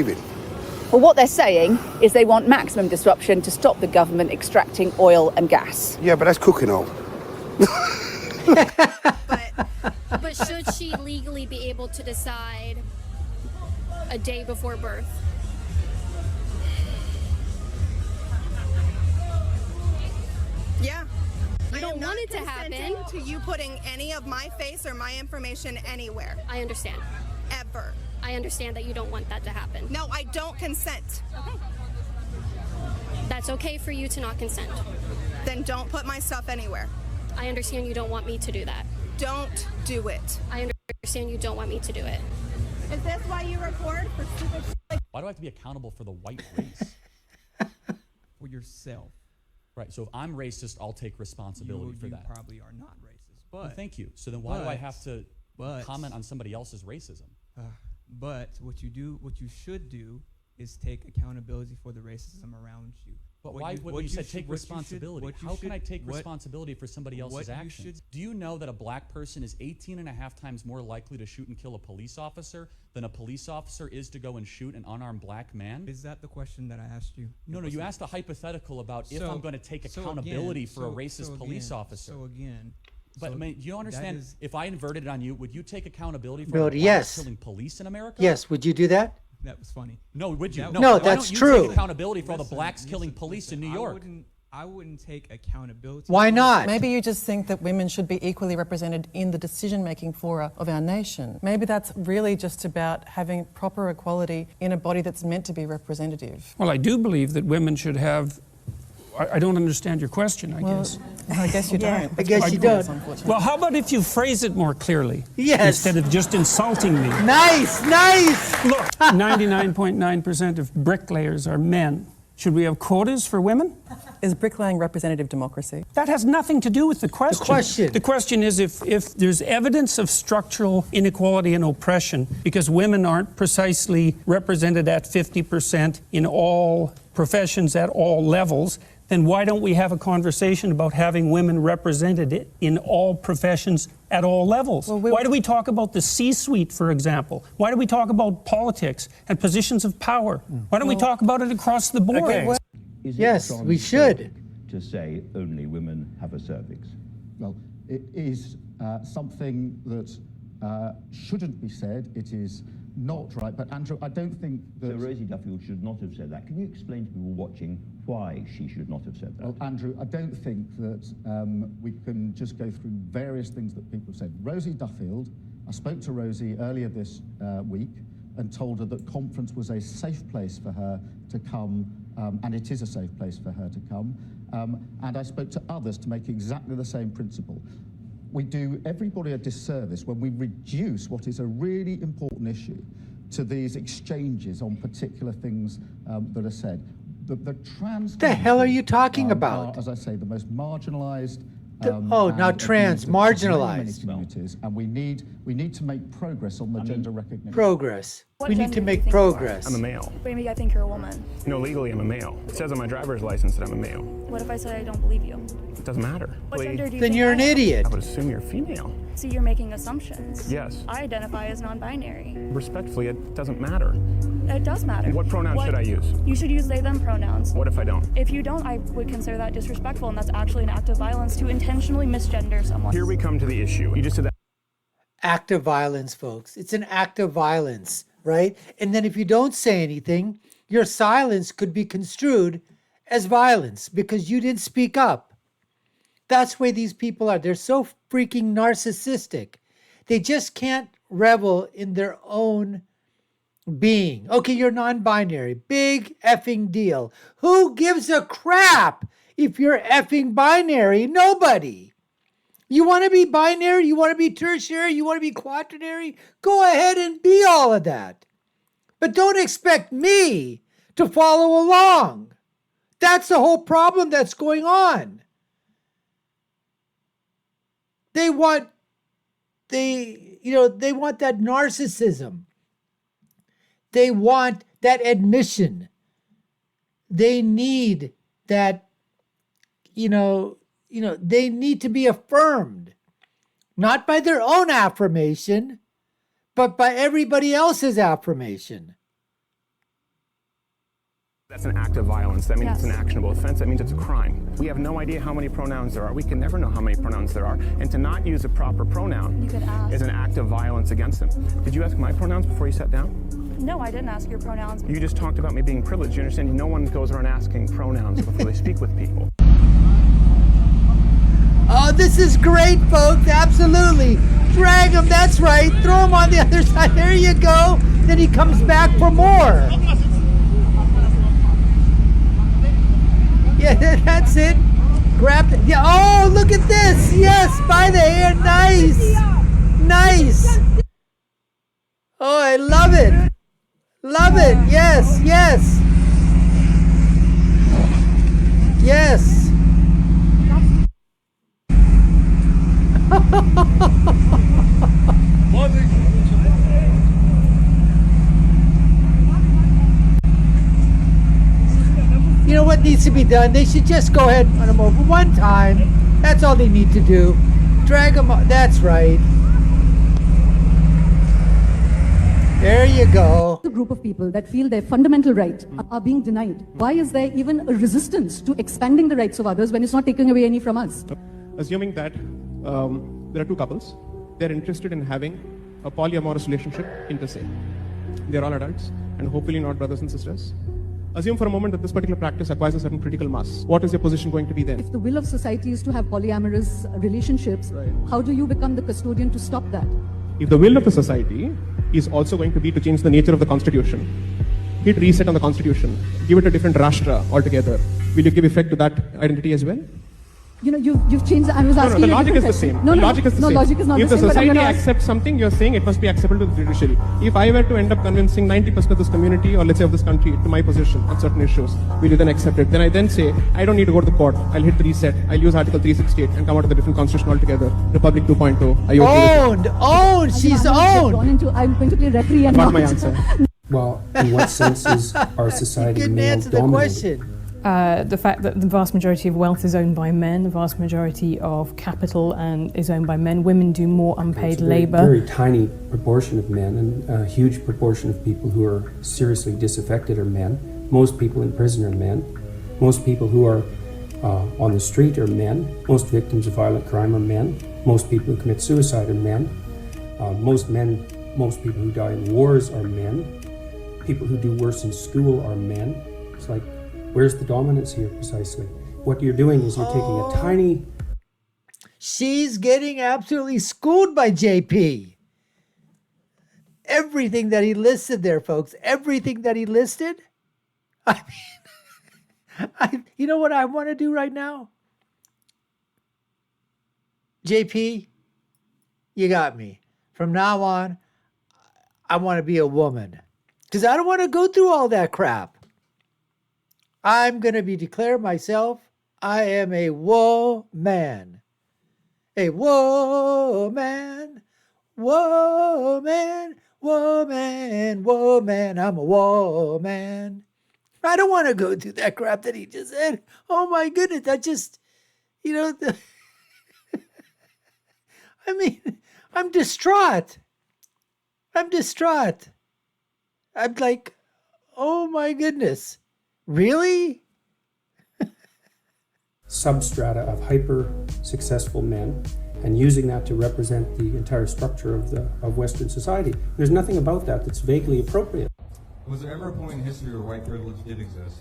Well, what they're saying is they want maximum disruption to stop the government extracting oil and gas. Yeah, but that's cooking oil. But should she legally be able to decide a day before birth? Yeah. You don't want it to happen. To you putting any of my face or my information anywhere. I understand. Ever. I understand that you don't want that to happen. No, I don't consent. Okay. That's okay for you to not consent. Then don't put my stuff anywhere. I understand you don't want me to do that. Don't do it. I understand you don't want me to do it. Is this why you record for stupid shit like Why do I have to be accountable for the white race? For yourself. Right, so if I'm racist, I'll take responsibility for that. You probably are not racist, but... Well, thank you. So then why do I have to comment on somebody else's racism? But what you should do is take accountability for the racism around you. But why, when you said take responsibility, how can I take responsibility for somebody else's actions? Do you know that a black person is 18.5 times more likely to shoot and kill a police officer than a police officer is to go and shoot an unarmed black man? Is that the question that I asked you? No, you asked a hypothetical about if I'm going to take accountability for a racist police officer. So again... But I mean, you don't understand, if I inverted it on you, would you take accountability for Bill, the yes. killing police in America? Yes, would you do that? That was funny. No, would you? No, why that's don't you true. Take accountability for all the blacks killing police in New York. I wouldn't take accountability. Why not? Maybe you just think that women should be equally represented in the decision-making fora of our nation. Maybe that's really just about having proper equality in a body that's meant to be representative. Well, I do believe that women should have... I don't understand your question, I guess. I guess you don't. I guess you don't. Well, how about if you phrase it more clearly? Yes. Instead of just insulting me. Nice, nice! Look, 99.9% of bricklayers are men. Should we have quotas for women? Is bricklaying representative democracy? That has nothing to do with the question. The question is if there's evidence of structural inequality and oppression because women aren't precisely represented at 50% in all professions at all levels, then why don't we have a conversation about having women represented in all professions at all levels? Well, why do we talk about the C-suite, for example? Why do we talk about politics and positions of power? Why don't we talk about it across the board? Okay, yes, we should. To say only women have a cervix. Well, it is something that shouldn't be said. It is not right. But Andrew, I don't think that... So Rosie Duffield should not have said that. Can you explain to people watching why she should not have said that? Well, Andrew, I don't think that we can just go through various things that people have said. Rosie Duffield, I spoke to Rosie earlier this week and told her that conference was a safe place for her to come, and it is a safe place for her to come. And I spoke to others to make exactly the same principle. We do everybody a disservice when we reduce what is a really important issue to these exchanges on particular things that are said. The trans... The hell are you talking about? Are, as I say, the most marginalized... not trans, marginalized. Communities, and we need to make progress on the gender recognition. Progress. What We need gender to do you make think you are? progress. I'm a male. Maybe I think you're a woman. No, legally I'm a male. It says on my driver's license that I'm a male. What if I say I don't believe you? It doesn't matter. What gender do you Then think you're I an am? idiot. I would assume you're female. See, you're making assumptions. Yes. I identify as non-binary. Respectfully, it doesn't matter. It does matter. What pronoun should I use? You should use they, them pronouns. What if I don't? If you don't, I would consider that disrespectful, and that's actually an act of violence to intentionally misgender someone. Here we come to the issue. You just said that. Act of violence, folks. It's an act of violence, right? And then if you don't say anything, your silence could be construed as violence because you didn't speak up. That's the way these people are. They're so freaking narcissistic. They just can't revel in their own being. Okay, you're non-binary. Big effing deal. Who gives a crap if you're effing binary? Nobody. You want to be binary? You want to be tertiary? You want to be quaternary? Go ahead and be all of that. But don't expect me to follow along. That's the whole problem that's going on. They want that narcissism. They want that admission. They need that, they need to be affirmed, not by their own affirmation, but by everybody else's affirmation. That's an act of violence. That means it's an actionable offense. That means it's a crime. We have no idea how many pronouns there are. We can never know how many pronouns there are. And to not use a proper pronoun is an act of violence against them. Did you ask my pronouns before you sat down? No, I didn't ask your pronouns. You just talked about me being privileged. You understand? No one goes around asking pronouns before they speak with people. Oh, this is great, folks. Absolutely. Drag him. That's right. Throw him on the other side. There you go. Then he comes back for more. Yeah, that's it. Grab it. Yeah. Oh, look at this. Yes, by the hair. Nice. Nice. Oh, I love it. Love it. Yes, yes. Yes. You know what needs to be done? They should just go ahead and run him over one time. That's all they need to do. Drag him up. That's right. There you go. The group of people that feel their fundamental rights are being denied. Why is there even a resistance to expanding the rights of others when it's not taking away any from us? Assuming that there are two couples, they're interested in having a polyamorous relationship inter se. They're all adults and hopefully not brothers and sisters. Assume for a moment that this particular practice acquires a certain critical mass. What is your position going to be then? If the will of society is to have polyamorous relationships, how do you become the custodian to stop that? If the will of the society is also going to be to change the nature of the constitution, hit reset on the constitution, give it a different rashtra altogether, will you give effect to that identity as well? You know, you've changed. I was asking. No, the logic is the same. No, the logic is the same. logic is not if the same. If the society accepts something, you're saying it must be acceptable to the judiciary. If I were to end up convincing 90% of this community, or let's say of this country, to my position on certain issues, will you then accept it? Then I then say, I don't need to go to the court. I'll hit the reset. I'll use Article 368 and come out with a different constitution altogether. Republic 2.0. Are you okay with it? Owned! She's owned! I'm going to play referee and Got not. my answer. Well, in what sense is our society Didn't answer the question. The fact that the vast majority of wealth is owned by men, the vast majority of capital is owned by men. Women do more unpaid labour. Very tiny proportion of men, and a huge proportion of people who are seriously disaffected are men. Most people in prison are men. Most people who are on the street are men. Most victims of violent crime are men. Most people who commit suicide are men. Most people who die in wars are men. People who do worse in school are men. It's like, where's the dominance here precisely? What you're doing is you're taking a tiny... She's getting absolutely schooled by JP. Everything that he listed there, folks. Everything that he listed. I mean, you know what I want to do right now? JP, you got me. From now on, I want to be a woman. Because I don't want to go through all that crap. I'm going to declare myself, I am a woman. A woman. Woman. Woman. Woman. I'm a woman. I don't want to go through that crap that he just said. Oh my goodness. I just, I mean, I'm distraught. I'm like, oh my goodness. Really? substrata of hyper-successful men and using that to represent the entire structure of Western society. There's nothing about that that's vaguely appropriate. Was there ever a point in history where white privilege did exist?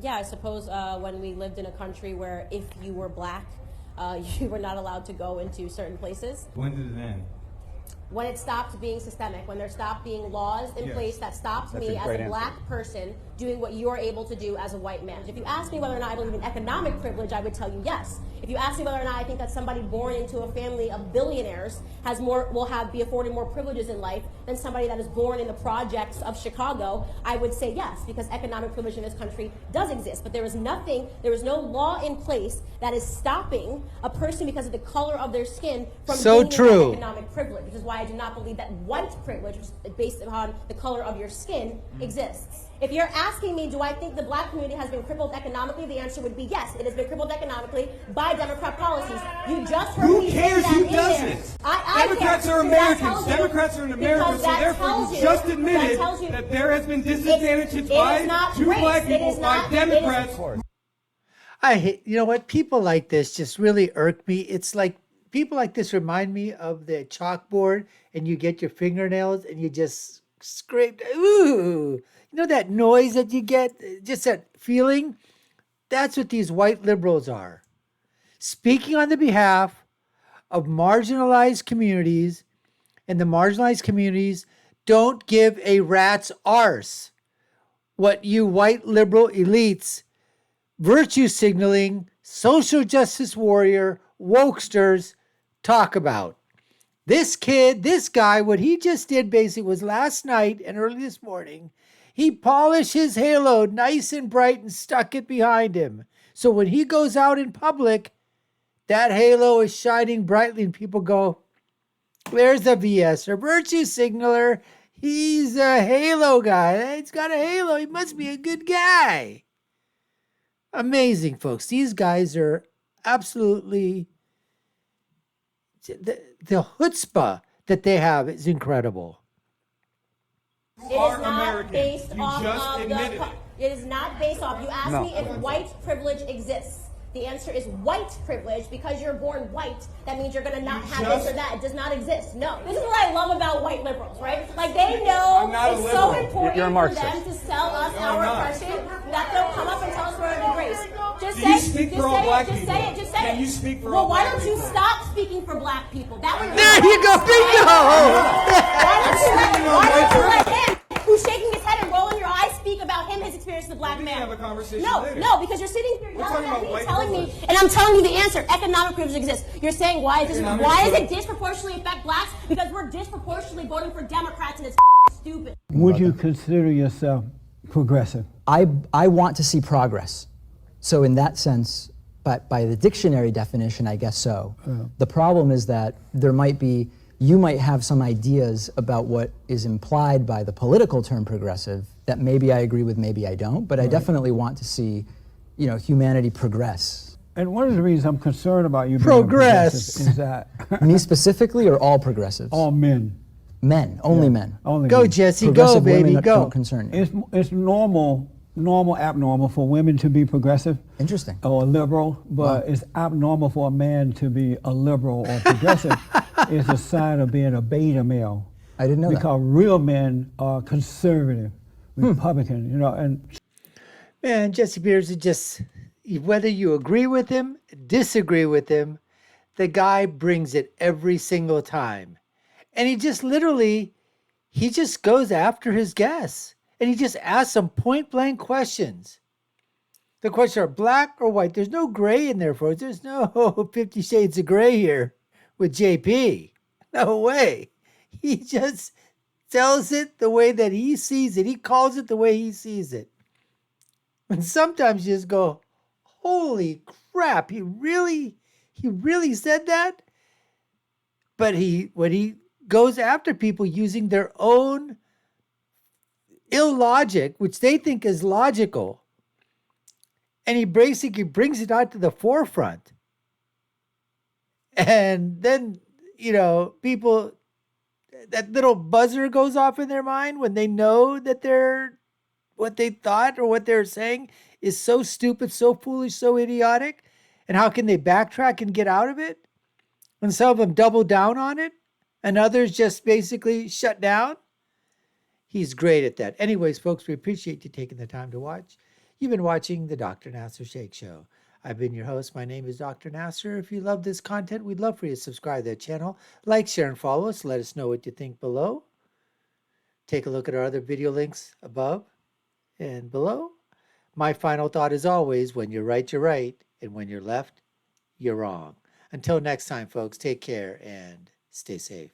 Yeah, I suppose when we lived in a country where if you were black, you were not allowed to go into certain places. When did it end? When it stopped being systemic, when there stopped being laws in place that stopped me as a black person doing what you're able to do as a white man. If you ask me whether or not I believe in economic privilege, I would tell you yes. If you ask me whether or not I think that somebody born into a family of billionaires be afforded more privileges in life than somebody that is born in the projects of Chicago, I would say yes, because economic privilege in this country does exist. But there is no law in place that is stopping a person because of the color of their skin from gaining that economic privilege, which is why I do not believe that white privilege, which is based upon the color of your skin, exists. If you're asking me, do I think the black community has been crippled economically, the answer would be yes. It has been crippled economically by Democrat policies. You just heard me say that Who in doesn't? there. I Democrats care, are because that Americans. tells you- Democrats are in because America, so that therefore tells you just admitted that tells you- that there has been disadvantage it by is not two race. black It people, is by not- Democrats. I hate, you know what? People like this just really irk me. It's like people like this remind me of the chalkboard and you get your fingernails and you just scrape. Ooh, you know that noise that you get? Just that feeling? That's what these white liberals are. Speaking on the behalf of marginalized communities, and the marginalized communities don't give a rat's arse what you white liberal elites, virtue signaling, social justice warrior, wokesters talk about. This kid, this guy, what he just did basically was last night and early this morning, he polished his halo nice and bright and stuck it behind him. So when he goes out in public, that halo is shining brightly and people go, there's a VS or virtue signaler. He's a halo guy. He's got a halo. He must be a good guy. Amazing, folks. These guys are absolutely, the chutzpah that they have is incredible. It is not based off of the. It is not based off. You asked me if white privilege exists. The answer is white privilege. Because you're born white, that means you're going to not have this or that. It does not exist. No. This is what I love about white liberals, right? Like, they know it's so important for them to sell us our oppression that they'll come up and tell us we're a disgrace. Just say it. Just say it. Just say it. You speak for well, all why black don't you people? stop speaking for black people? That would. There you go, Why don't you let him, who's shaking his head and rolling your eyes, speak about him, his experience as a black man? Have a conversation later. No, because you're sitting here yelling at me, white telling me, privilege. and I'm telling you the answer. Economic privilege exists. You're saying why does it disproportionately affect blacks? Because we're disproportionately voting for Democrats, and it's stupid. Would you consider yourself progressive? I want to see progress. So in that sense, by the dictionary definition, I guess so. The problem is that you might have some ideas about what is implied by the political term progressive that maybe I agree with, maybe I don't, but I definitely want to see, humanity progress. And one of the reasons I'm concerned about you being Progress. progressive is that Me specifically, or all progressives? all men. Men, only men. Only Go, men. Jesse, go, Progressive women baby, that go. don't concern you. It's normal, abnormal for women to be progressive. Interesting. Or liberal, but it's abnormal for a man to be a liberal or progressive. It's a sign of being a beta male. I didn't know because real men are conservative, Republican, and Man, Jesse Beers is just, whether you agree with him, disagree with him, the guy brings it every single time. And he just goes after his guests. And he just asks them point blank questions. The questions are black or white. There's no gray in there, folks. There's no 50 Shades of Gray here with JP. No way. He just tells it the way that he sees it. He calls it the way he sees it. And sometimes you just go, holy crap, he really said that? But when he goes after people using their own illogic, which they think is logical, and he basically brings it out to the forefront. And then, people, that little buzzer goes off in their mind when they know that what they thought or what they're saying is so stupid, so foolish, so idiotic. And how can they backtrack and get out of it? And some of them double down on it, and others just basically shut down. He's great at that. Anyways, folks, we appreciate you taking the time to watch. You've been watching the Dr. Nasir Shaikh Show. I've been your host. My name is Dr. Nasir. If you love this content, we'd love for you to subscribe to the channel. Like, share, and follow us. Let us know what you think below. Take a look at our other video links above and below. My final thought is always, when you're right, you're right. And when you're left, you're wrong. Until next time, folks, take care and stay safe.